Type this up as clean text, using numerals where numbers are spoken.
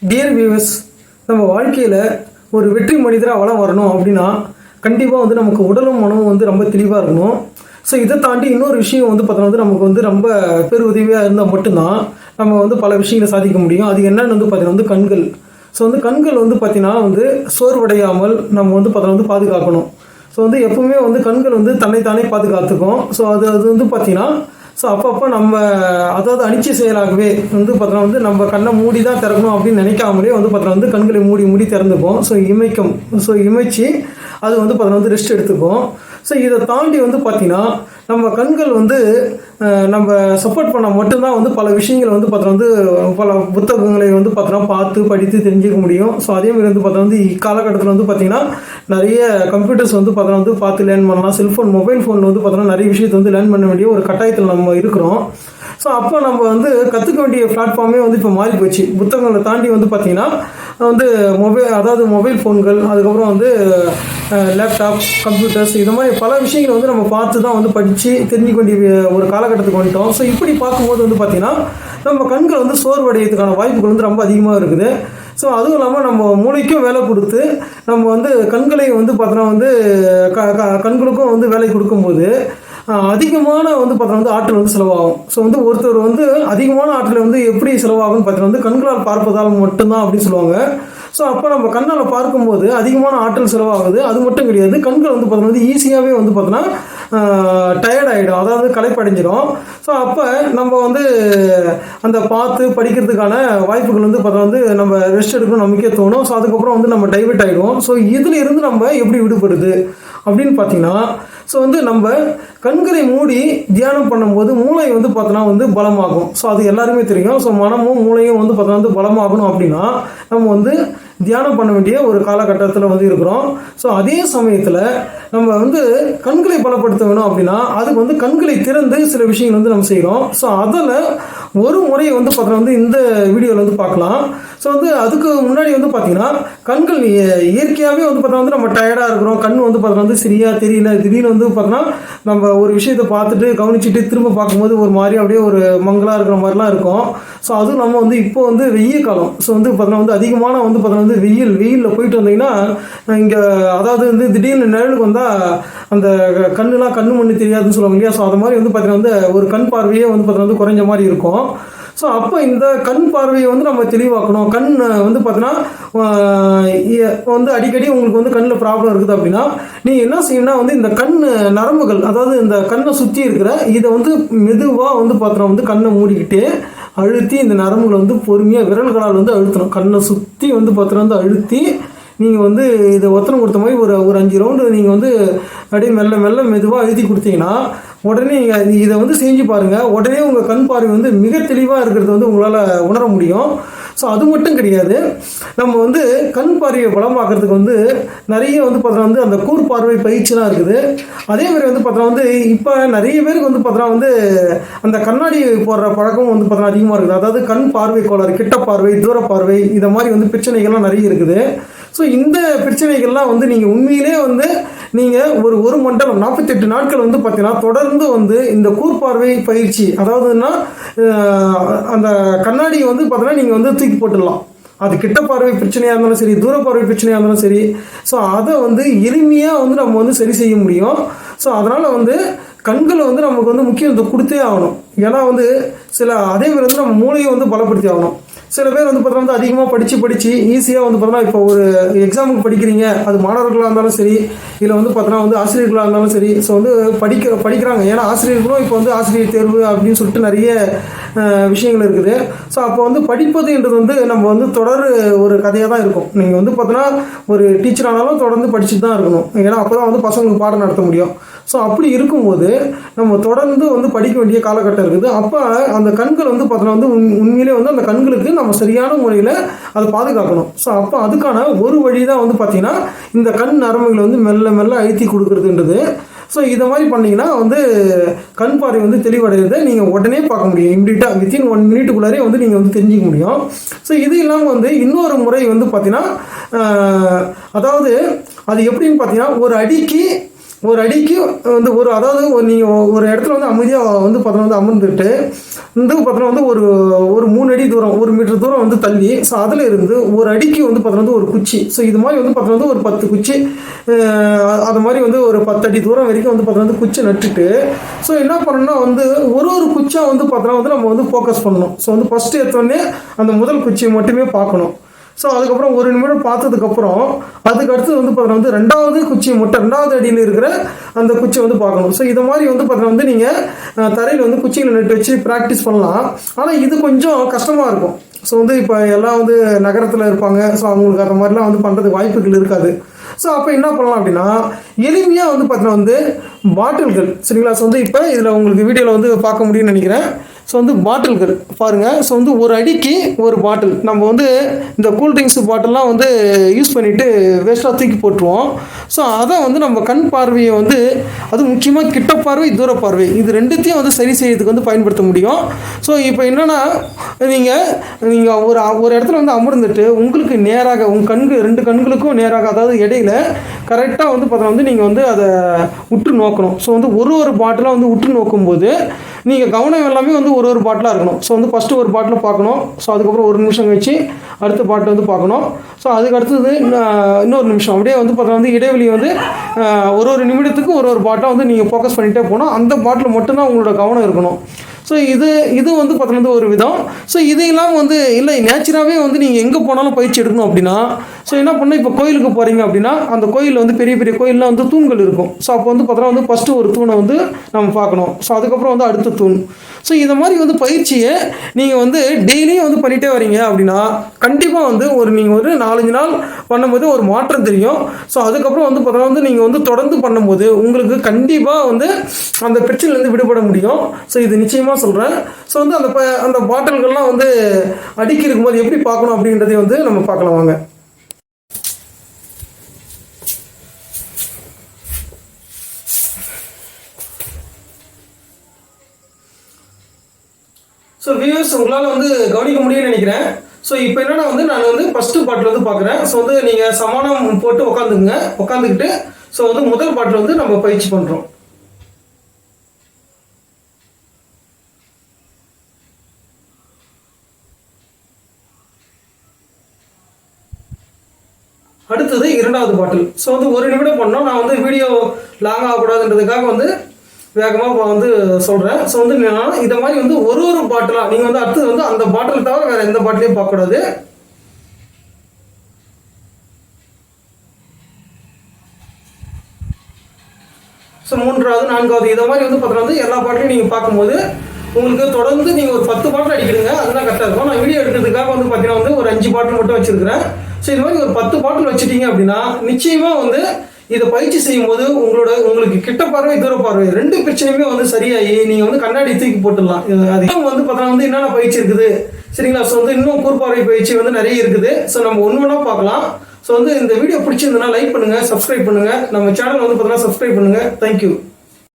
Dear viewers, நம்ம வாழ்க்கையில் ஒரு வெற்றி மனிதராக வளம் வரணும் அப்படின்னா கண்டிப்பாக நமக்கு உடலும் மனமும் ரொம்ப தெளிவாக இருக்கணும். ஸோ இதை தாண்டி இன்னொரு விஷயம் பார்த்தோன்னா நமக்கு ரொம்ப பெருஉதவியாக இருந்தால் மட்டும்தான் நம்ம பல விஷயங்களை சாதிக்க முடியும். அது என்னன்னு பார்த்தீங்கன்னா கண்கள். ஸோ கண்கள் பார்த்தீங்கன்னா சோர்வடையாமல் நம்ம பார்த்தோன்னா பாதுகாக்கணும். ஸோ எப்பவுமே கண்கள் தன்னைத்தானே பாதுகாத்துக்கும். ஸோ அது பார்த்தீங்கன்னா ஸோ அப்பப்போ நம்ம அதாவது அனிச்சை செயலாகவே பார்த்தோன்னா நம்ம கண்ணை மூடி தான் திறக்கணும் அப்படின்னு நினைக்காமலே பார்த்தோன்னா கண்களை மூடி திறந்துக்கும். ஸோ இமைச்சி அது பார்த்தோன்னா ரெஸ்ட் எடுத்துக்கும். ஸோ இதை தாண்டி பார்த்தீங்கன்னா நம்ம கண்கள் நம்ம சப்போர்ட் பண்ணால் மட்டும்தான் பல விஷயங்கள் பார்த்தோன்னா பல புத்தகங்களை பார்த்தோன்னா பார்த்து படித்து தெரிஞ்சுக்க முடியும். ஸோ அதேமாதிரி பார்த்தோன்னா இக்காலகட்டத்தில் பார்த்தீங்கன்னா நிறைய கம்ப்யூட்டர்ஸ் பார்த்தோன்னா பார்த்து லேர்ன் பண்ணலாம். செல்ஃபோன் மொபைல் ஃபோனில் பார்த்தோன்னா நிறைய விஷயத்தை லேர்ன் பண்ண வேண்டிய ஒரு கட்டாயத்தில் நம்ம இருக்கிறோம். ஸோ அப்போ நம்ம கற்றுக்க வேண்டிய பிளாட்ஃபார்மே இப்போ மாறி போச்சு. புத்தகங்களை தாண்டி பார்த்தீங்கன்னா மொபைல் ஃபோன்கள், அதுக்கப்புறம் லேப்டாப், கம்ப்யூட்டர்ஸ், இது மாதிரி பல விஷயங்களை நம்ம பார்த்து தான் படித்து தெரிஞ்சுக்க வேண்டிய ஒரு காலகட்டத்துக்கு வந்துட்டோம். ஸோ இப்படி பார்க்கும்போது பார்த்தீங்கன்னா நம்ம கண்கள் சோர்வடைகிறதுக்கான வாய்ப்புகள் ரொம்ப அதிகமாக இருக்குது. ஸோ அதுவும் இல்லாமல் நம்ம மூளைக்கும் வேலை கொடுத்து நம்ம கண்களை பார்த்தோன்னா கண்களுக்கும் வேலை கொடுக்கும்போது அதிகமான பார்த்தோன்னா ஆற்றல் செலவாகும். ஸோ ஒருத்தர் அதிகமான ஆற்றல் எப்படி செலவாகும்னு பார்த்தீங்கன்னா கண்களால் பார்ப்பதால் மட்டும்தான் அப்படின்னு சொல்லுவாங்க. ஸோ அப்போ நம்ம கண்ணால் பார்க்கும்போது அதிகமான ஆற்றல் செலவாகுது. அது மட்டும் கிடையாது, கண்கள் பார்த்தோன்னா ஈஸியாகவே பார்த்தோன்னா டயர்ட் ஆகிடும், அதாவது களைப்படைஞ்சிடும். ஸோ அப்போ நம்ம அந்த பார்த்து படிக்கிறதுக்கான வாய்ப்புகள் பார்த்தோன்னா நம்ம ரெஸ்ட் எடுக்கணும் நமக்கே தோணும். ஸோ அதுக்கப்புறம் நம்ம டைவர்ட் ஆகிடுவோம். ஸோ இதில் இருந்து நம்ம எப்படி விடுபடுது அப்படின்னு பார்த்தீங்கன்னா ஸோ நம்ம கண்களை மூடி தியானம் பண்ணும்போது மூளை பார்த்தோன்னா பலமாகும். ஸோ அது எல்லாருமே தெரியும். ஸோ மனமும் மூளையும் பார்த்தோன்னா பலமாகணும் அப்படின்னா நம்ம தியானம் பண்ண வேண்டிய ஒரு காலகட்டத்தில் இருக்கிறோம். ஸோ அதே சமயத்தில் நம்ம கண்களை பலப்படுத்த வேணும் அப்படின்னா அதுக்கு கண்களை திறந்து சில விஷயங்கள் நம்ம செய்கிறோம். ஸோ அதில் ஒரு முறையை பார்த்தோன்னா இந்த வீடியோவில் பார்க்கலாம். ஸோ அதுக்கு முன்னாடி பார்த்தீங்கன்னா கண்கள் இயற்கையாகவே பார்த்தோன்னா நம்ம டயர்டாக இருக்கிறோம், கண் பார்த்தோன்னா சரியாக தெரியல, திடீர்னு பார்த்தோன்னா நம்ம ஒரு விஷயத்தை பார்த்துட்டு கவனிச்சுட்டு திரும்ப பார்க்கும்போது ஒரு மாதிரி அப்படியே ஒரு மங்கலாக இருக்கிற மாதிரிலாம் இருக்கும். ஸோ அதுவும் நம்ம இப்போ வெயில் காலம். ஸோ பார்த்தோன்னா அதிகமான பார்த்தோன்னா வெயிலில் போயிட்டு வந்தீங்கன்னா இங்கே அதாவது திடீர்னு நிழலுக்கு வந்தால் அந்த கண்ணு மண்ணு தெரியாதுன்னு சொல்லுவாங்க இல்லையா. ஸோ அது மாதிரி பார்த்தீங்கன்னா ஒரு கண் பார்வையே பார்த்தோன்னா குறைஞ்ச மாதிரி இருக்கும். ஸோ அப்போ இந்த கண் பார்வையை நம்ம தெளிவாக்கணும். கண் பார்த்தோன்னா அடிக்கடி உங்களுக்கு கண்ணில் ப்ராப்ளம் இருக்குது அப்படின்னா நீங்கள் என்ன செய்யணும்னா இந்த கண் நரம்புகள், அதாவது இந்த கண்ணை சுற்றி இருக்கிற இதை மெதுவாக பார்த்தோன்னா கண்ணை மூடிக்கிட்டு அழுத்தி இந்த நரம்புகளை பொறுமையாக விரல்களால் அழுத்தணும். கண்ணை சுற்றி பார்த்தோன்னா அழுத்தி நீங்கள் இதை ஒத்தனை கொடுத்த மாதிரி ஒரு 5 ரவுண்டு நீங்கள் அப்படியே மெல்ல மெல்ல மெதுவாக அழுத்தி கொடுத்தீங்கன்னா உடனே இதை செஞ்சு பாருங்கள். உடனே உங்கள் கண் பார்வை மிக தெளிவாக இருக்கிறது உங்களால் உணர முடியும். ஸோ அது மட்டும் கிடையாது, நம்ம கண் பார்வையை பலமாக்குறதுக்கு நிறைய பார்த்தோன்னா அந்த கூர்பார்வை பயிற்சிலாம் இருக்குது. அதே மாதிரி பார்த்தோன்னா இப்போ நிறைய பேருக்கு பார்த்தோன்னா அந்த கண்ணாடி போடுற பழக்கம் பார்த்தோன்னா அதிகமாக இருக்குது. அதாவது கண் பார்வை கோளாறு, கிட்ட பார்வை, தூர பார்வை, இதை மாதிரி பிரச்சனைகள்லாம் நிறைய இருக்குது. ஸோ இந்த பிரச்சனைகள்லாம் நீங்கள் உண்மையிலே நீங்கள் ஒரு மண்டலம் 48 நாட்கள் பார்த்தீங்கன்னா தொடர்ந்து இந்த கூர்பார்வை பயிற்சி, அதாவதுன்னா அந்த கண்ணாடியை பார்த்தீங்கன்னா நீங்கள் தூக்கி போட்டுடலாம். அது கிட்ட பார்வை பிரச்சனையாக இருந்தாலும் சரி, தூர பார்வை பிரச்சனையாக இருந்தாலும் சரி. ஸோ அதை எளிமையாக நம்ம சரி செய்ய முடியும். ஸோ அதனால் கண்களை நமக்கு முக்கியத்துவம் கொடுத்தே ஆகணும். ஏன்னா சில அதே மாதிரி நம்ம மூளையை பலப்படுத்தி ஆகணும். சில பேர் பார்த்தோன்னா அதிகமாக படித்து ஈஸியாக பார்த்தோன்னா இப்போ ஒரு எக்ஸாமுக்கு படிக்கிறீங்க, அது மாணவர்களாக இருந்தாலும் சரி, இல்லை பார்த்தோன்னா ஆசிரியர்களாக இருந்தாலும் சரி. ஸோ படிக்கிறாங்க. ஏன்னா ஆசிரியர்களும் இப்போ ஆசிரியர் தேர்வு அப்படின்னு சொல்லிட்டு நிறைய விஷயங்கள் இருக்குது. ஸோ அப்போ படிப்பதுன்றது நம்ம தொடர் ஒரு கதையாக தான் இருக்கும். நீங்கள் பார்த்தோன்னா ஒரு டீச்சர் ஆனாலும் தொடர்ந்து படிச்சுட்டு தான் இருக்கணும். ஏன்னா அப்போ தான் பசங்களுக்கு பாடம் நடத்த முடியும். ஸோ அப்படி இருக்கும்போது நம்ம தொடர்ந்து படிக்க வேண்டிய காலகட்டம் இருக்குது. அப்போ அந்த கண்கள் பார்த்தோன்னா உண்மையிலே அந்த கண்களுக்கு நம்ம சரியான முறையில் அதை பாதுகாக்கணும். ஸோ அப்போ அதுக்கான ஒரு வழி தான் பார்த்தீங்கன்னா இந்த கண் நரம்புகளை மெல்ல மெல்ல அழுத்தி கொடுக்குறதுன்றது. ஸோ இதை மாதிரி பண்ணிங்கன்னா கண் பார்வை தெளிவடைகிறத நீங்கள் உடனே பார்க்க முடியும். இம்மிடியட்டாக வித்தின் 1 மினிட்டுக்குள்ளாரே நீங்கள் தெரிஞ்சிக்க முடியும். ஸோ இது இல்லாமல் இன்னொரு முறை பார்த்தீங்கன்னா அதாவது அது எப்படின்னு பார்த்தீங்கன்னா ஒரு அடிக்கு ஒரு அடிக்கு வந்து அதாவது நீங்கள் ஒரு இடத்துல வந்து அமைதியாக வந்து பார்த்தோன்னா வந்து அமர்ந்துட்டு பார்த்தோன்னா வந்து ஒரு 3 அடி தூரம் 1 மீட்டர் தூரம் வந்து தள்ளி, ஸோ அதில் இருந்து ஒரு அடிக்கு வந்து பார்த்தோன்னா வந்து ஒரு குச்சி, ஸோ இது மாதிரி வந்து பார்த்தோன்னா வந்து ஒரு 10 குச்சி, அது மாதிரி வந்து ஒரு 10 அடி தூரம் வரைக்கும் வந்து பார்த்தோன்னா வந்து குச்சி நட்டுட்டு, ஸோ என்ன பண்ணணும்னா வந்து ஒரு குச்சியாக வந்து பார்த்தோன்னா வந்து நம்ம வந்து ஃபோக்கஸ் பண்ணணும். ஸோ வந்து ஃபஸ்ட்டு எடுத்தோடனே அந்த முதல் குச்சியை மட்டுமே பார்க்கணும். ஸோ அதுக்கப்புறம் 1 நிமிடம் பார்த்ததுக்கப்புறம் அதுக்கு அடுத்து வந்து பார்த்தோன்னா வந்து 2வது குச்சியை மட்டும் 2வது அடியில் இருக்கிற அந்த குச்சியை வந்து பார்க்கணும். ஸோ இது மாதிரி வந்து பார்த்தோன்னா வந்து நீங்கள் தரையில் வந்து குச்சிகளை நட்டு வச்சு ப்ராக்டிஸ் பண்ணலாம். ஆனால் இது கொஞ்சம் கஷ்டமாக இருக்கும். ஸோ வந்து இப்போ எல்லாம் வந்து நகரத்தில் இருப்பாங்க. ஸோ அவங்களுக்கு அந்த மாதிரிலாம் வந்து பண்ணுறதுக்கு வாய்ப்புகள் இருக்காது. ஸோ அப்போ என்ன பண்ணலாம் அப்படின்னா, எளிமையாக வந்து பார்த்தீங்கன்னா வந்து பாட்டில்கள், சரிங்களா? ஸோ வந்து இப்போ இதில் உங்களுக்கு வீடியோவில் வந்து பார்க்க முடியும்னு நினைக்கிறேன். ஸோ வந்து பாட்டில்கள் பாருங்கள். ஸோ வந்து ஒரு அடிக்கு ஒரு பாட்டில், நம்ம வந்து இந்த கூல்ட்ரிங்க்ஸ் பாட்டில்லாம் வந்து யூஸ் பண்ணிவிட்டு வேஸ்ட்டாக தூக்கி போட்டுருவோம். ஸோ அதை வந்து நம்ம கண் பார்வையை வந்து, அது முக்கியமாக கிட்ட பார்வை தூர பார்வை, இது ரெண்டுத்தையும் வந்து சரி செய்யறதுக்கு வந்து பயன்படுத்த முடியும். ஸோ இப்போ என்னென்னா, நீங்கள் ஒரு இடத்துல வந்து அமர்ந்துட்டு உங்களுக்கு நேராக உங்கள் 2 கண்களுக்கும் நேராக, அதாவது இடையில கரெக்டாக வந்து பார்த்தா வந்து நீங்கள் வந்து அதை உற்று நோக்கணும். ஸோ வந்து ஒரு பாட்டிலாக வந்து உற்று நோக்கும்போது நீங்கள் கவனம் எல்லாமே வந்து ஒரு பாட்டிலாக இருக்கணும். ஸோ வந்து ஃபஸ்ட்டு ஒரு பாட்டில் பார்க்கணும். ஸோ அதுக்கப்புறம் 1 நிமிஷம் கழிச்சு அடுத்த பாட்டில் வந்து பார்க்கணும். ஸோ அதுக்கு அடுத்தது இன்னொரு நிமிஷம், அப்படியே வந்து பார்த்தா வந்து இடைவெளி வந்து ஒரு நிமிடத்துக்கு ஒரு பாட்டிலாக வந்து நீங்கள் ஃபோக்கஸ் பண்ணிகிட்டே போனால் அந்த பாட்டில் மட்டும்தான் உங்களோட கவனம் இருக்கணும். ஸோ இது வந்து பார்த்தோன்னா ஒரு விதம். ஸோ இது இல்லாமல் வந்து இல்லை நேச்சுராகவே வந்து நீங்கள் எங்கே போனாலும் பயிற்சி எடுக்கணும் அப்படின்னா, ஸோ என்ன பண்ணால் இப்போ கோயிலுக்கு போகிறீங்க அப்படின்னா அந்த கோயிலில் வந்து பெரிய பெரிய கோயிலில் வந்து தூண்கள் இருக்கும். ஸோ அப்போ வந்து பார்த்தோன்னா வந்து ஃபஸ்ட்டு ஒரு தூணை வந்து நம்ம பார்க்கணும். ஸோ அதுக்கப்புறம் வந்து அடுத்த தூண். ஸோ இந்த மாதிரி வந்து பயிற்சியை நீங்கள் வந்து டெய்லியும் வந்து பண்ணிகிட்டே வரீங்க அப்படின்னா கண்டிப்பாக வந்து நீங்கள் ஒரு 4-5 நாள் பண்ணும்போது ஒரு மாற்றம் தெரியும். ஸோ அதுக்கப்புறம் வந்து பார்த்தோன்னா வந்து நீங்கள் வந்து தொடர்ந்து பண்ணும்போது உங்களுக்கு கண்டிப்பாக வந்து அந்த பிரச்சனையிலேருந்து விடுபட முடியும். ஸோ இது நிச்சயமாக சொல்கிறேன். ஸோ வந்து அந்த பாட்டில்கள்லாம் வந்து அடுக்கி இருக்கும்போது எப்படி பார்க்கணும் அப்படின்றதையும் வந்து நம்ம பார்க்கலாம் வாங்க. ஸோ வியூவர்ஸ், உங்களால் வந்து கவனிக்க முடியும்னு நினைக்கிறேன். ஸோ இப்போ என்னென்னா வந்து நான் வந்து ஃபஸ்ட்டு பாட்டில் வந்து பார்க்குறேன். ஸோ வந்து நீங்கள் சமானம் போட்டு உட்காந்துக்கிட்டு ஸோ வந்து முதல் பாட்டில் வந்து நம்ம பயிற்சி பண்ணுறோம். அடுத்தது 2வது பாட்டில். ஸோ வந்து 1 நிமிடம் பண்ணோம். நான் வந்து வீடியோ லாங் ஆகக்கூடாதுன்றதுக்காக வந்து வேகமாக வந்து சொல்கிறேன். ஸோ வந்து இதை மாதிரி வந்து ஒரு பாட்டிலாக நீங்கள் வந்து அடுத்தது வந்து அந்த பாட்டில் தவிர வேறு எந்த பாட்டிலையும் பார்க்கக்கூடாது. ஸோ 3வது 4வது இதை மாதிரி வந்து பார்த்தோன்னா வந்து எல்லா பாட்டிலையும் நீங்கள் பார்க்கும்போது உங்களுக்கு தொடர்ந்து நீங்கள் ஒரு 10 பாட்டில் அடிக்கிடுங்க. அதுதான் கரெக்டாக இருக்கும். நான் வீடியோ எடுக்கிறதுக்காக வந்து பார்த்தீங்கன்னா வந்து ஒரு 5 பாட்டில் மட்டும் வச்சுருக்கிறேன். ஸோ இது மாதிரி ஒரு 10 பாட்டில் வச்சுட்டீங்க அப்படின்னா நிச்சயமாக வந்து இதை பயிற்சி செய்யும் போது உங்களுக்கு கிட்ட பார்வை தூர பார்வை 2 பிரச்சனையுமே வந்து சரியாகி நீங்கள் வந்து கண்ணாடி தூக்கி போட்டுடலாம். அதிகம் வந்து பார்த்தா வந்து என்னென்ன பயிற்சி இருக்குது, சரிங்களா? ஸோ வந்து இன்னும் கூர்பார்வை பயிற்சி வந்து நிறைய இருக்குது. ஸோ நம்ம ஒன்று பார்க்கலாம். ஸோ வந்து இந்த வீடியோ பிடிச்சிருந்ததுன்னா லைக் பண்ணுங்கள், சப்ஸ்கிரைப் பண்ணுங்கள். நம்ம சேனல் வந்து பார்த்தீங்கன்னா சப்ஸ்கிரைப் பண்ணுங்கள். தேங்க்யூ.